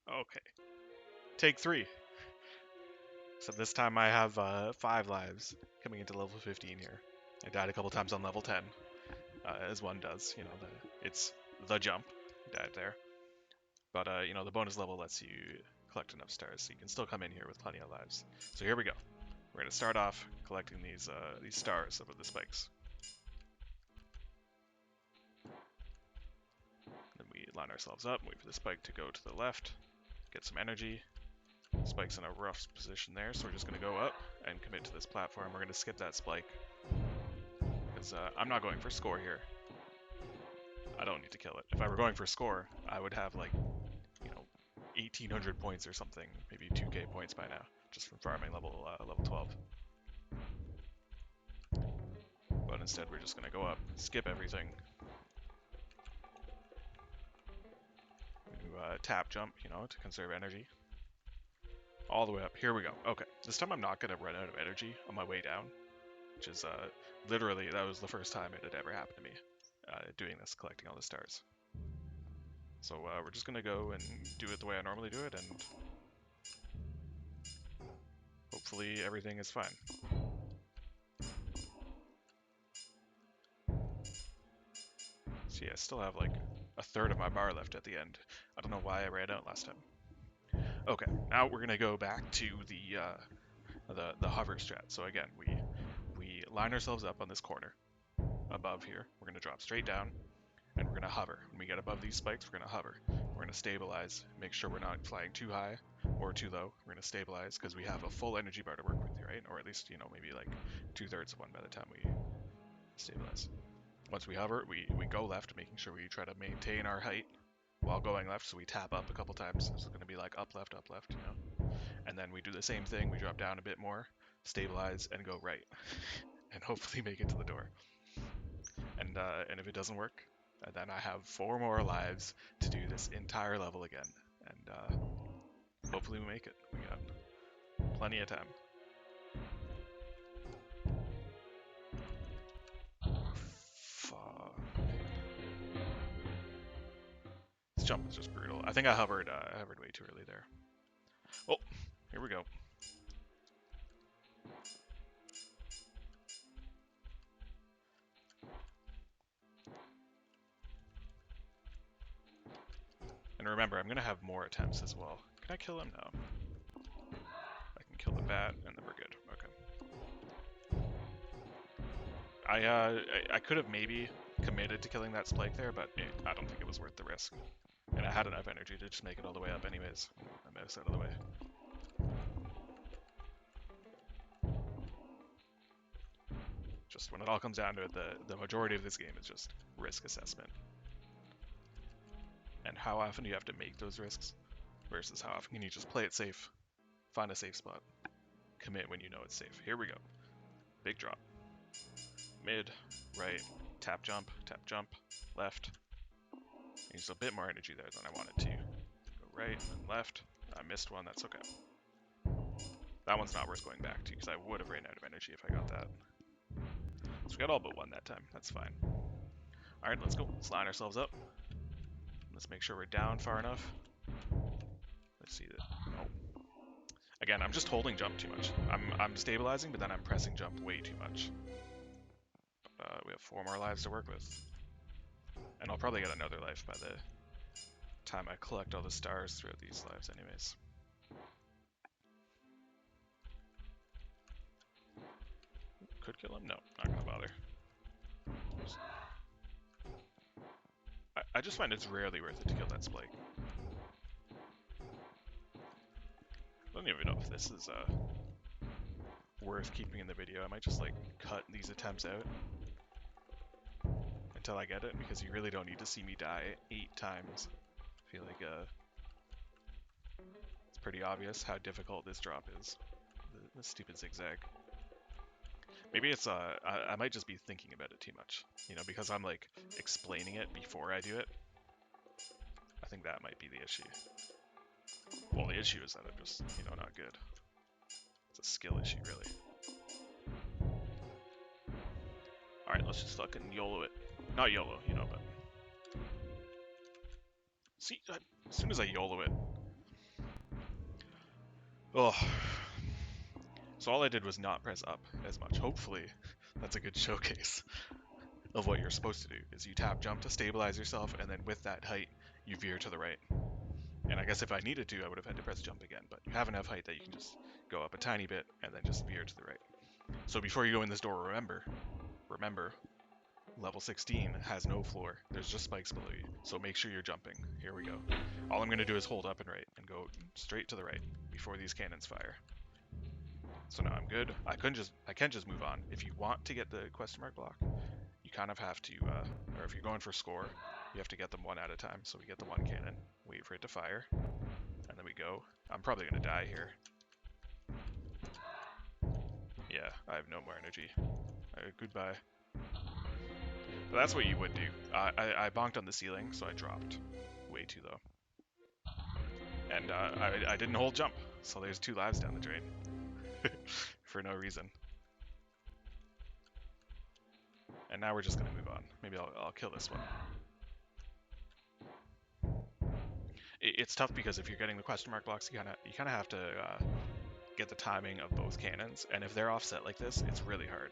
Okay. Take 3. So this time I have 5 lives coming into level 15 here. I died a couple times on level 10, as one does. You know, it's the jump. Died there. But, you know, the bonus level lets you collect enough stars, so you can still come in here with plenty of lives. So here we go. We're going to start off collecting these stars above the spikes. Then we line ourselves up, wait for the spike to go to the left, get some energy. Spike's in a rough position there, so we're just going to go up and commit to this platform. We're going to skip that spike, because I'm not going for score here. I don't need to kill it. If I were going for score, I would have like, you know, 1,800 points or something, maybe 2k points by now, just from farming level 12. But instead we're just going to go up, skip everything. Tap jump, you know, to conserve energy. All the way up. Here we go. Okay. This time I'm not going to run out of energy on my way down, which is literally, that was the first time it had ever happened to me, doing this, collecting all the stars. So we're just going to go and do it the way I normally do it, and hopefully everything is fine. See, I still have like a third of my bar left at the end. I don't know why I ran out last time. Okay, now we're gonna go back to the hover strat. So again, we line ourselves up on this corner above here. We're gonna drop straight down, and we're gonna hover. When we get above these spikes, we're gonna hover. We're gonna stabilize, make sure we're not flying too high or too low. We're gonna stabilize because we have a full energy bar to work with, right? Or at least, you know, maybe like 2/3 of one by the time we stabilize. Once we hover, we go left, making sure we try to maintain our height while going left, so we tap up a couple times. This is going to be like up, left, you know? And then we do the same thing, we drop down a bit more, stabilize, and go right. And hopefully make it to the door. And if it doesn't work, then I have 4 more lives to do this entire level again. And hopefully we make it. We got plenty of time. This jump is just brutal. I think I hovered way too early there. Oh, here we go. And remember, I'm going to have more attempts as well. Can I kill him? No. I can kill the bat, and then we're good. Okay. I could have maybe committed to killing that spike there, but I don't think it was worth the risk. And I had enough energy to just make it all the way up anyways. I missed out of the way. Just when it all comes down to it, the majority of this game is just risk assessment. And how often do you have to make those risks versus how often can you just play it safe, find a safe spot, commit when you know it's safe. Here we go. Big drop. Mid, right, tap jump, left. Used a bit more energy there than I wanted to. Go right and left. I missed one, that's okay. That one's not worth going back to because I would have ran out of energy if I got that. So we got all but one that time, that's fine. Alright, let's go. Let's line ourselves up. Let's make sure we're down far enough. Let's see that. Oh. Again, I'm just holding jump too much. I'm stabilizing, but then I'm pressing jump way too much. We have 4 more lives to work with. And I'll probably get another life by the time I collect all the stars throughout these lives anyways. Could kill him? No, not gonna bother. I just find it's rarely worth it to kill that spike. I don't even know if this is worth keeping in the video. I might just like cut these attempts out until I get it, because you really don't need to see me die 8 times. I feel like it's pretty obvious how difficult this drop is. The stupid zigzag. Maybe it's I might just be thinking about it too much, you know, because I'm like explaining it before I do it. I think that might be the issue. Well, the issue is that I'm just, you know, not good. It's a skill issue, really. Alright, let's just fucking YOLO it. Not YOLO, you know, but... See, as soon as I YOLO it, Oh, so all I did was not press up as much. Hopefully, that's a good showcase of what you're supposed to do. Is you tap jump to stabilize yourself, and then with that height, you veer to the right. And I guess if I needed to, I would have had to press jump again. But you have enough height that you can just go up a tiny bit and then just veer to the right. So before you go in this door, remember, level 16 has no floor. There's just spikes below you. So make sure you're jumping. Here we go. All I'm going to do is hold up and right and go straight to the right before these cannons fire. So now I'm good. I can just move on. If you want to get the question mark block, you kind of have to, or if you're going for score, you have to get them one at a time. So we get the one cannon, wait for it to fire, and then we go. I'm probably going to die here. Yeah, I have no more energy. Goodbye. But that's what you would do. I bonked on the ceiling, so I dropped way too low. And I didn't hold jump, so there's 2 lives down the drain. For no reason. And now we're just gonna move on. Maybe I'll kill this one. It's tough because if you're getting the question mark blocks, you kind of have to get the timing of both cannons. And if they're offset like this, it's really hard.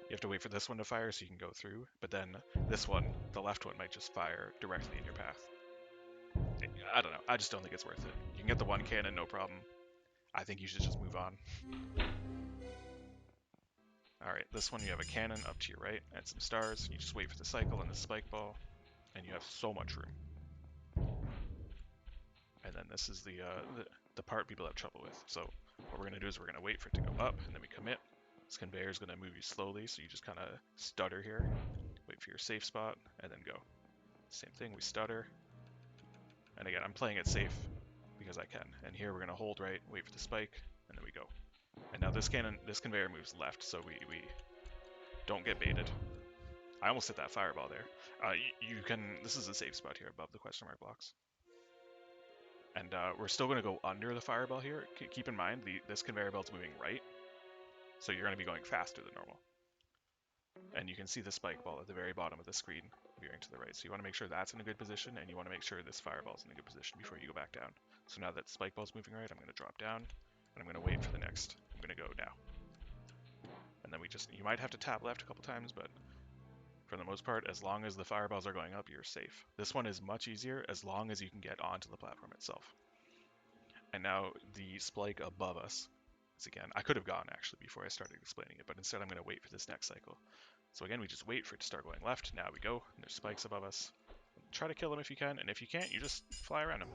You have to wait for this one to fire so you can go through. But then this one, the left one, might just fire directly in your path. I don't know. I just don't think it's worth it. You can get the one cannon, no problem. I think you should just move on. Alright, this one you have a cannon up to your right and some stars. You just wait for the cycle and the spike ball, and you have so much room. And then this is the part people have trouble with. So what we're going to do is we're going to wait for it to go up, and then we commit. This conveyor is going to move you slowly, so you just kind of stutter here. Wait for your safe spot, and then go. Same thing, we stutter. And again, I'm playing it safe because I can. And here we're going to hold right, wait for the spike, and then we go. And now this conveyor moves left, so we don't get baited. I almost hit that fireball there. This is a safe spot here above the question mark blocks. And we're still going to go under the fireball here. Keep in mind, this conveyor belt's moving right, so you're going to be going faster than normal. And you can see the spike ball at the very bottom of the screen veering to the right. So you want to make sure that's in a good position, and you want to make sure this fireball's in a good position before you go back down. So now that spike ball's moving right, I'm going to drop down, and I'm going to wait for the next. I'm going to go now. And then you might have to tap left a couple times, but for the most part, as long as the fireballs are going up, you're safe. This one is much easier as long as you can get onto the platform itself. And now the spike above us is again, I could have gone actually before I started explaining it, but instead I'm going to wait for this next cycle. So again, we just wait for it to start going left. Now we go, and there's spikes above us. Try to kill them if you can, and if you can't, you just fly around them.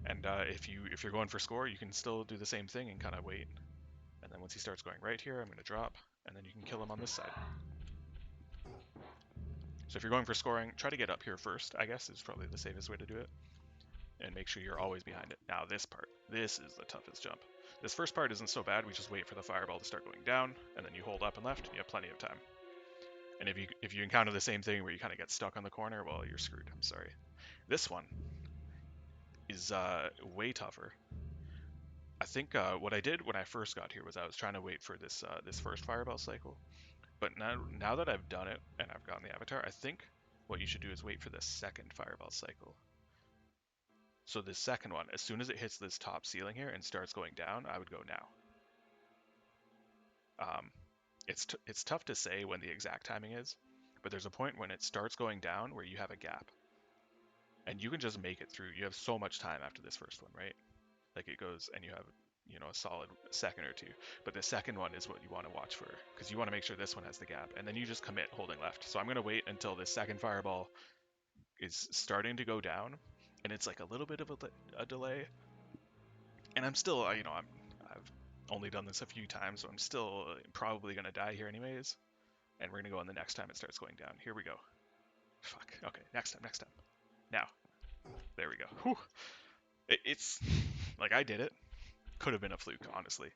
And if you're going for score, you can still do the same thing and kind of wait. And then once he starts going right here, I'm going to drop, and then you can kill him on this side. So if you're going for scoring, try to get up here first, I guess, is probably the safest way to do it. And make sure you're always behind it. Now this part, this is the toughest jump. This first part isn't so bad, we just wait for the fireball to start going down, and then you hold up and left, and you have plenty of time. And if you encounter the same thing where you kind of get stuck on the corner, well, you're screwed, I'm sorry. This one is way tougher. I think what I did when I first got here was I was trying to wait for this first fireball cycle. But now that I've done it and I've gotten the avatar, I think what you should do is wait for the second fireball cycle. So the second one, as soon as it hits this top ceiling here and starts going down, I would go now. It's tough to say when the exact timing is, but there's a point when it starts going down where you have a gap. And you can just make it through. You have so much time after this first one, right? Like it goes and you have, a solid second or two. But the second one is what you want to watch for, because you want to make sure this one has the gap. And then you just commit holding left. So I'm going to wait until this second fireball is starting to go down, and it's like a little bit of a delay. And I'm still, I've only done this a few times, so I'm still probably going to die here anyways. And we're going to go on the next time it starts going down. Here we go. Fuck. Okay, next time. Now. There we go. Whew. It's like I did it. Could have been a fluke, honestly.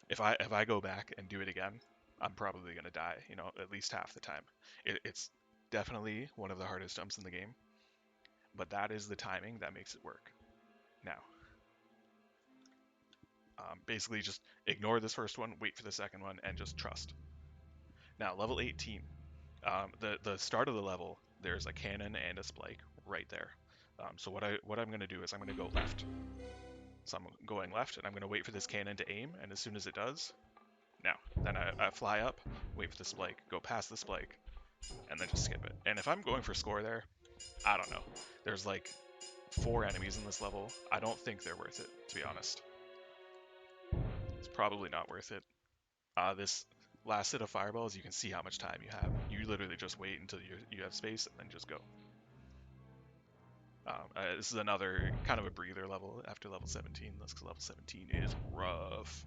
If I go back and do it again, I'm probably going to die, at least half the time. It's definitely one of the hardest jumps in the game, but that is the timing that makes it work. Now, basically just ignore this first one, wait for the second one, and just trust. Now, level 18, the start of the level, there's a cannon and a spike right there. So what I'm going to do is I'm going to go left. So I'm going left, and I'm going to wait for this cannon to aim, and as soon as it does, now, then I fly up, wait for the spike, go past the spike, and then just skip it. And if I'm going for score there, I don't know. There's like 4 enemies in this level. I don't think they're worth it, to be honest. It's probably not worth it. This last set of fireballs, you can see how much time you have. You literally just wait until you have space and then just go. This is another kind of a breather level after level 17. Because level 17 is rough.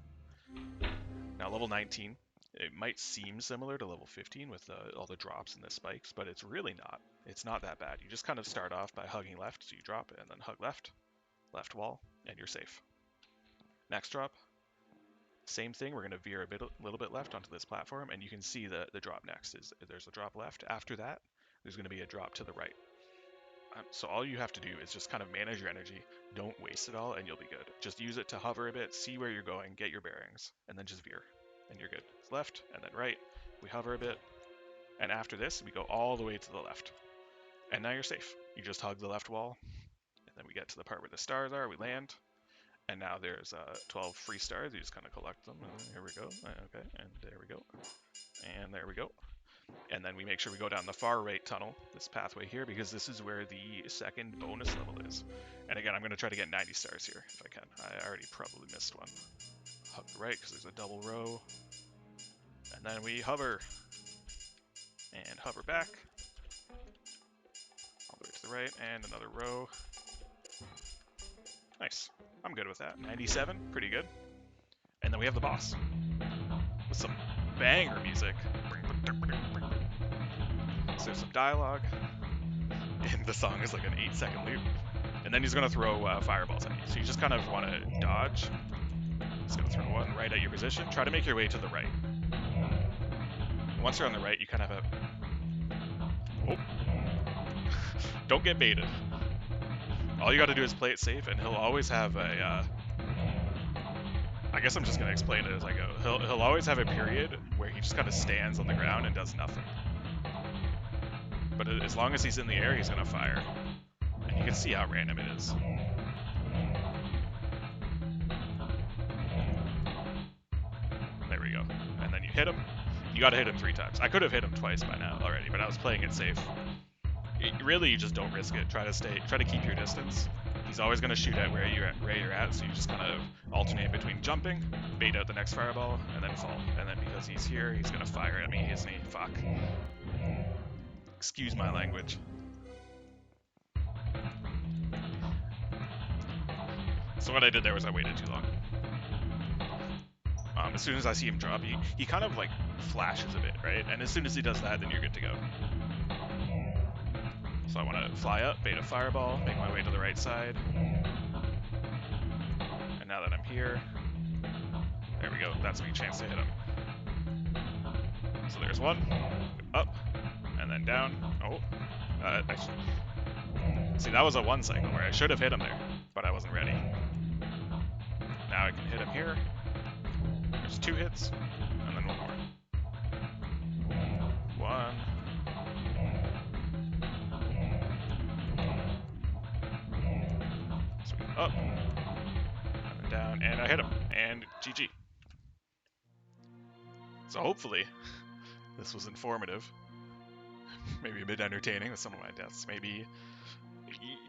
Now level 19, it might seem similar to level 15 with all the drops and the spikes, but it's really not. It's not that bad. You just kind of start off by hugging left, so you drop it, and then hug left, left wall, and you're safe. Next drop, same thing. We're going to veer a little bit left onto this platform, and you can see the drop next. There's a drop left. After that, there's going to be a drop to the right. So all you have to do is just kind of manage your energy. Don't waste it all, and you'll be good. Just use it to hover a bit, see where you're going, get your bearings, and then just veer, and you're good. It's left, and then right. We hover a bit, and after this, we go all the way to the left. And now you're safe. You just hug the left wall, and then we get to the part where the stars are. We land, and now there's 12 free stars. You just kind of collect them. And here we go. Okay, and there we go. And there we go. And then we make sure we go down the far right tunnel, this pathway here, because this is where the second bonus level is. And again, I'm going to try to get 90 stars here, if I can. I already probably missed one. Hug the right, because there's a double row. And then we hover. And hover back. All the way to the right, and another row. Nice. I'm good with that. 97, pretty good. And then we have the boss. With some banger music. So there's some dialogue. And the song is like an 8-second loop. And then he's going to throw fireballs at you. So you just kind of want to dodge. He's going to throw one right at your position. Try to make your way to the right. Once you're on the right, you kind of have... Oh. Don't get baited. All you got to do is play it safe, and he'll always have a... I guess I'm just going to explain it as I go. He'll always have a period where he just kind of stands on the ground and does nothing. But as long as he's in the air, he's going to fire. And you can see how random it is. There we go. And then you hit him. You gotta hit him 3 times. I could have hit him twice by now already, but I was playing it safe. Really, you just don't risk it. Try to keep your distance. He's always gonna shoot at where you're at, so you just kind of alternate between jumping, bait out the next fireball, and then fall. And then because he's here, he's gonna fire at me, isn't he? Fuck. Excuse my language. So what I did there was I waited too long. As soon as I see him drop, he kind of like flashes a bit, right? And as soon as he does that, then you're good to go. So I want to fly up, bait a fireball, make my way to the right side. And now that I'm here, there we go. That's my chance to hit him. So there's one, up, and then down. Oh, see, that was a 1 cycle where I should have hit him there, but I wasn't ready. Now I can hit him here. There's 2 hits, and then 1 more. 1. Sweet. Up, and then down, and I hit him, and GG. So hopefully, this was informative. Maybe a bit entertaining with some of my deaths. Maybe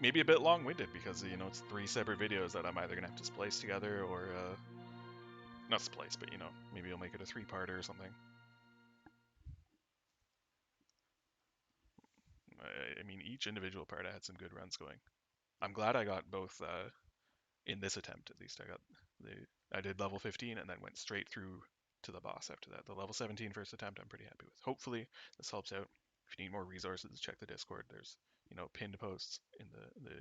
a bit long-winded because, you know, it's 3 separate videos that I'm either going to have to splice together or, not splice, but, you know, maybe I'll make it a 3-parter or something. I mean, each individual part I had some good runs going. I'm glad I got both, in this attempt at least. I did level 15 and then went straight through to the boss after that. The level 17 first attempt I'm pretty happy with. Hopefully this helps out. If you need more resources, check the Discord. There's, you know, pinned posts in the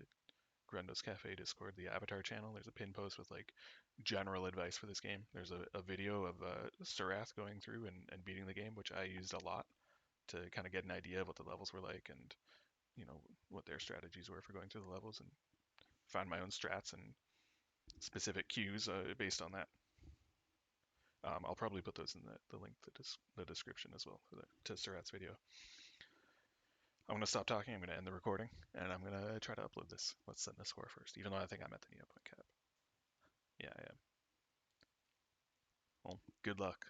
Grundo's Cafe Discord, the Avatar channel. There's a pinned post with like general advice for this game. There's a video of Surath going through and beating the game, which I used a lot to kind of get an idea of what the levels were like and, you know, what their strategies were for going through the levels, and find my own strats and specific cues based on that. I'll probably put those in the link, the description as well to Surath's video. I'm gonna stop talking. I'm gonna end the recording, and I'm gonna try to upload this. Let's send the score first, even though I think I'm at the neopoint cap. Yeah, I am. Well, good luck.